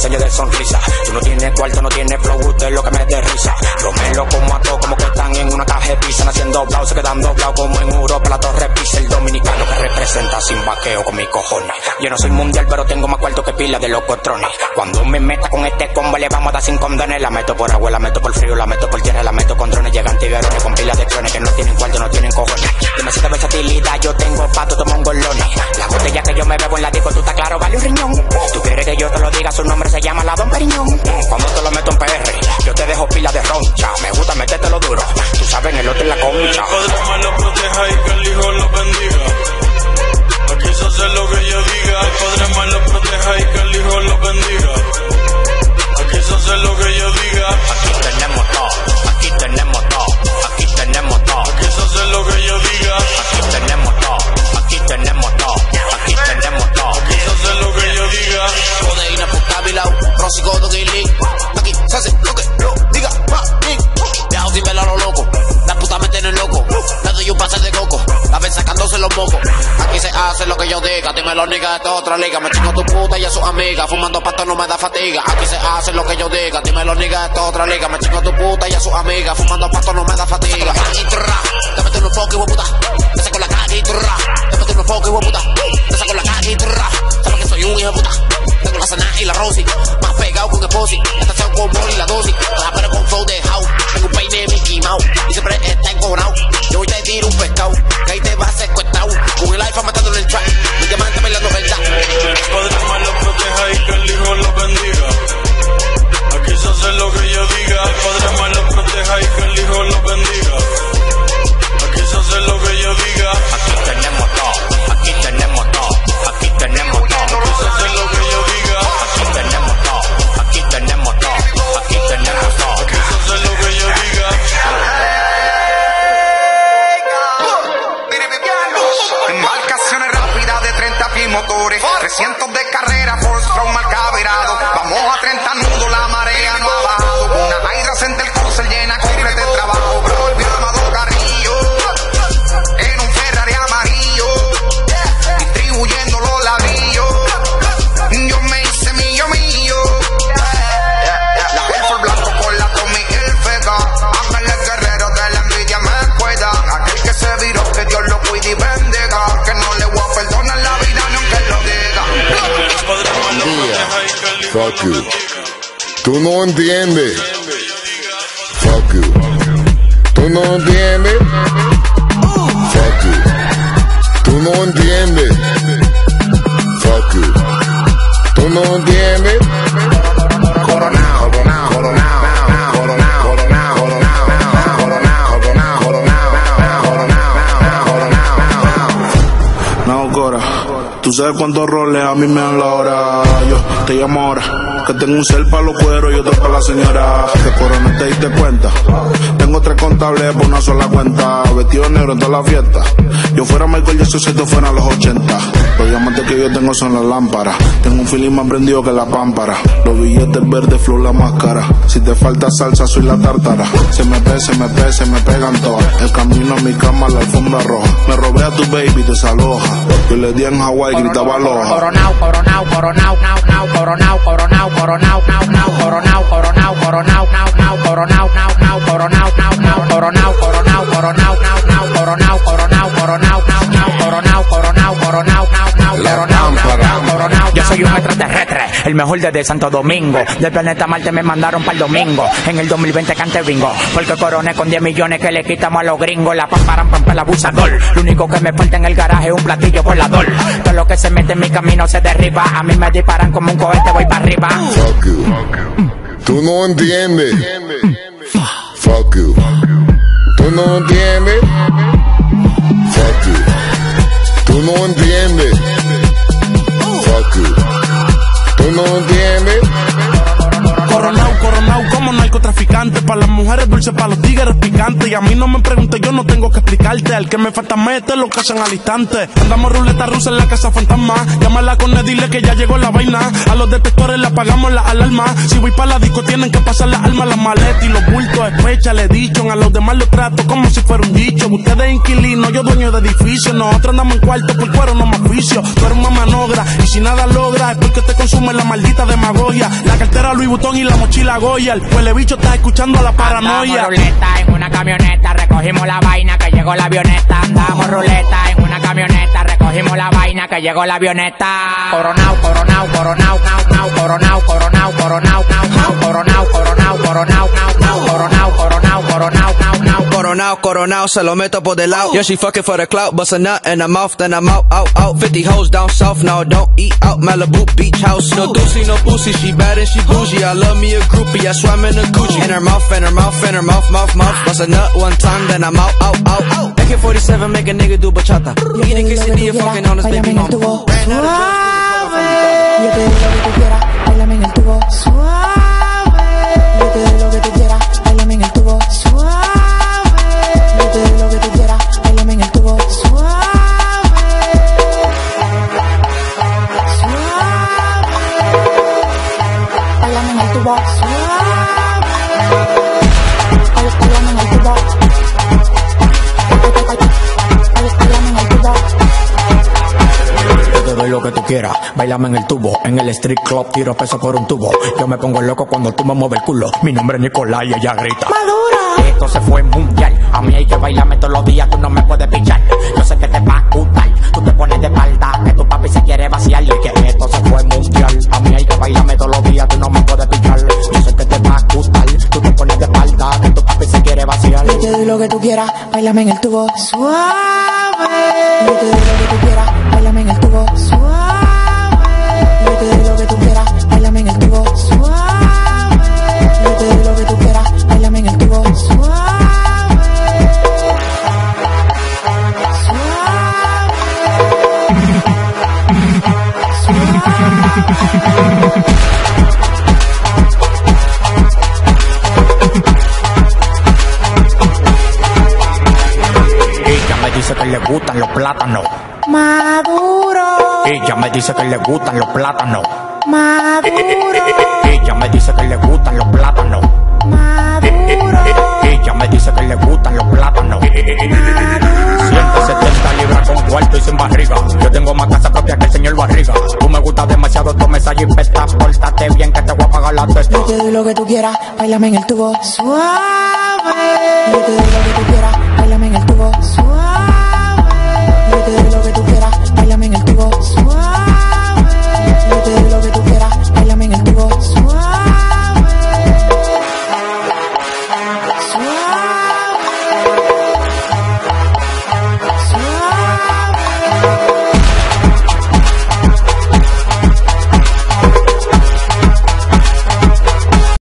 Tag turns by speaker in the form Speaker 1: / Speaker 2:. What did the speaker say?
Speaker 1: enseñe de sonrisa. Tú no tienes cuarto, no tienes flow, usted es lo que me dé risa. Yo me lo como a todos como que están en una caja de pizza, haciendo doblados, se quedan doblados como en Europa, la Torre Pisa. El dominicano que representa sin vaqueo con mis cojones. Yo no soy mundial, pero tengo más cuarto que pila de los cotrones. Cuando me meta con este combo, le vamos a dar sin condones. La meto por agua, la meto por frío, la meto por tierra, la meto con drones. Llegan tiguerones con pilas de clones que no tienen cuarto, no tienen cojones. Demasiada versatilidad, yo tengo pato, tomo mongolones. La botella que yo me bebo en la disco, tú estás claro, vale un riñón. Tú quieres que yo te lo diga, su nombre se llama la Don Periñón. Cuando te lo meto en PR, yo te dejo pila de roncha. Me gusta metértelo duro, tú sabes, en el otro en la concha.
Speaker 2: El Padre me lo proteja y que el Hijo lo bendiga. Aquí se hace lo que yo diga. El Padre me lo proteja y que el Hijo lo bendiga. Aquí se hace lo que yo diga.
Speaker 1: Aquí tenemos todo, aquí tenemos todo, aquí tenemos todo.
Speaker 2: Aquí se hace lo que yo diga.
Speaker 1: Aquí tenemos todo, aquí tenemos todo, aquí tenemos todo.
Speaker 2: Aquí se hace lo que yo diga.
Speaker 3: Codeína por cabilao, próxico de Guilin. Aquí se hace lo que yo diga. Viajo sin velar a lo loco. La puta me tiene loco. Le doy un pase de coco. La ven sacándose los mocos. Aquí se hace lo que yo diga. Dímelo, nigga, esta es otra liga. Me chingo a tu puta y a sus amigas. Fumando pasto no me da fatiga. Aquí se hace lo que yo diga. Dímelo, nigga, esta es otra liga. Me chingo a tu puta y a sus amigas. Fumando pasto no me da fatiga. Te meto unos focos, hijo puta. Te saco la calle y turra. Te meto unos focos, hijo puta. Te saco la calle y turra. Sabes que soy un hijo puta. Tengo la sana y la Rosy. Más pegado con el posi. Esta con Molly y la dosis. La pero con flow de house. Tengo un peine Mickey Mouse. Y siempre está encojonado. Yo hoy te tiro un pescado. Que ahí te va secuestrado. Con el iPhone matando en el track. Mi diamante bailando verdad.
Speaker 2: El Padre me lo proteja y que el Hijo lo bendiga. Aquí se hace lo que yo diga. El Padre me lo proteja y que el Hijo lo bendiga. Aquí se hace lo que yo diga.
Speaker 1: Aquí tenemos todo, aquí tenemos todo, aquí tenemos todo.
Speaker 2: Aquí se hace lo que yo diga.
Speaker 1: Aquí tenemos todo, aquí tenemos todo, aquí tenemos todo.
Speaker 2: Aquí se hace lo que yo diga.
Speaker 4: Embarcaciones rápidas de 30 pies motores, 300 de carrera, Force Stroke marca virado. Vamos a 30 nudos, la marea no ha bajado. Una Hydra Center Cruiser llena completa de trabajo. Volvió Amado Carrillo en un Ferrari amarillo, distribuyendo los ladrillos. Yo me hice mío. La Helfer blanco con la Tommy Hilfiger. Ángeles guerreros de la envidia me cuidan. Aquel que se viró, que Dios lo cuide y bendiga. Que no le voy a perdonar la vida ni aunque lo diga.
Speaker 2: El Padre me lo proteja y que el Hijo
Speaker 5: Fuck
Speaker 2: lo
Speaker 5: you.
Speaker 2: bendiga.
Speaker 5: Tú no entiendes. Fuck you. Tú no entiendes. Fuck you. Tú no entiendes. Fuck you. Tú no entiendes. Coronao, coronao, coronao, coronao, coronao, coronao, coronao, coronao, coronao, coronao.
Speaker 6: No, Cora, tú sabes cuántos roles a mí me dan la hora. Yo te llamo ahora, que tengo un cel para los cueros y otro para la señora. Que por no te diste cuenta. Tengo 3 contables por una sola cuenta. Vestido negro en toda la fiesta. Yo fuera Michael Jackson si esto fuera a los 80. Los diamantes que yo tengo son las lámparas. Tengo un feeling más prendido que la pámpara. Los billetes verdes, flow la máscara. Si te falta salsa, soy la tártara. Se me pegan todas. El camino a mi cama, la alfombra roja. Me robé a tu baby, desaloja. Yo le di en Hawái, gritaba aloha.
Speaker 7: Coronao, coronao, coronao, nao, nao, coronao, coronao, coronao, nao, nao, coronao, coronao, coronao, nao, nao, coronao, nao, nao, coronao, nao, nao, coronao, coronao, coronao, nao, nao, coronao, coronao, coronao, nao, nao, coronao, coronao, coronao, nao, nao, coronao, nao, coronao.
Speaker 1: Yo soy un extraterrestre, el mejor desde Santo Domingo. Del planeta Marte me mandaron para el domingo. En el 2020 cante bingo, porque coroné con 10 millones que le quitamos a los gringos. La pamparan pampa el abusador. Lo único que me falta en el garaje es un platillo volador. Todo lo que se mete en mi camino se derriba. A mí me disparan como un cohete, voy para arriba.
Speaker 5: Fuck you. Tú no entiendes. Fuck you. Tú no entiendes. Fuck you. Tú no entiendes. Fuck you. Tú no entiendes.
Speaker 6: Coronao, coronao como narcotraficante pa' las mujeres. mujeres dulces, para los tigres picantes. Y a mí no me preguntes, yo no tengo que explicarte. Al que me falta meter lo que hacen al instante. Andamos ruleta rusa en la casa fantasma. Llámala con él, dile que ya llegó la vaina. A los detectores le apagamos la alarma. Si voy para la disco tienen que pasar las armas, las maletas y los bultos. Especha, le he dicho. A los demás los trato como si fuera un dicho. Ustedes inquilinos, yo dueño de edificio. Nosotros andamos en cuarto por cuero, no más vicio. Tú eres una manogra y si nada logra es porque te consume la maldita demagogia. La cartera Louis Vuitton y la mochila Goya. El huele bicho está escuchando la paranoia.
Speaker 7: Andamos ruleta en una camioneta, recogimos la vaina que llegó la avioneta. Andamos ruleta en una camioneta, recogimos la vaina que llegó la avioneta. Coronao, coronao, coronao, nao, coronao, coronao, coronao, nao, coronao, coronao, coronao, nao, coronao, coronao, coronao, nao.
Speaker 8: Coronao, coronao, se lo meto por del lado. Yeah, she fucking for the clout, bust a nut in her mouth, then I'm out, out, out. 50 hoes down south, no, don't eat out. Malibu beach house, no doozy, no pussy. She bad and she bougie. I love me a groupie, I swam in a Gucci. In her mouth, in her mouth, in her mouth, mouth, mouth. Bust a nut one time, then I'm out, out, out, out. AK-47 make a nigga do bachata. Eating quesadilla, fucking on his baby mama.
Speaker 9: Suave. Yo te doy lo que tú quieras, bailame en el tubo. Suave. Yo te doy lo que tú quieras, bailame en el tubo. Suave. Yo te doy lo que tú quieras, bailame en el tubo. Suave. Suave. Bailame en el tubo. Suave. Bailame en el tubo. Bailame en el tubo.
Speaker 1: Yo te doy lo que tú quieras, bailame en el tubo. En el street club tiro peso por un tubo. Yo me pongo loco cuando tú me mueves el culo. Mi nombre es Nicolás y ella grita
Speaker 9: Madura.
Speaker 1: Esto se fue mundial. A mí hay que bailarme todos los días, tú no me puedes pichar. Yo sé que te va a gustar, tú te pones de espalda, que tu papi se quiere vaciar. Y que esto se fue mundial. A mí hay que bailarme todos los días, tú no me puedes pichar. Yo sé que te va a gustar, tú te pones de espalda, que tu papi se quiere vaciar.
Speaker 9: Yo te doy lo que tú quieras, bailame en el tubo. Suave. Yo te doy lo que tú quieras, bailame en el tubo. Suave. Yo te doy lo que tú quieras, bailame en el tubo. Suave. Yo te doy lo que tú quieras, bailame en el tubo. Suave.
Speaker 1: Ella me dice que le gustan los plátanos.
Speaker 9: Maduro.
Speaker 1: Ella me dice que le gustan los plátanos.
Speaker 9: Maduro.
Speaker 1: Ella me dice que le gustan los plátanos.
Speaker 9: Maduro.
Speaker 1: Ella me dice que le gustan los plátanos. 170 libras con cuarto y sin barriga. Yo tengo más casa propia que el señor Barriga. Tú me gustas demasiado, tú me sales y pesta. Pórtate bien que te voy a pagar la testa.
Speaker 9: Yo te doy lo que tú quieras, bailame en el tubo. Suave. Yo te doy lo que tú quieras.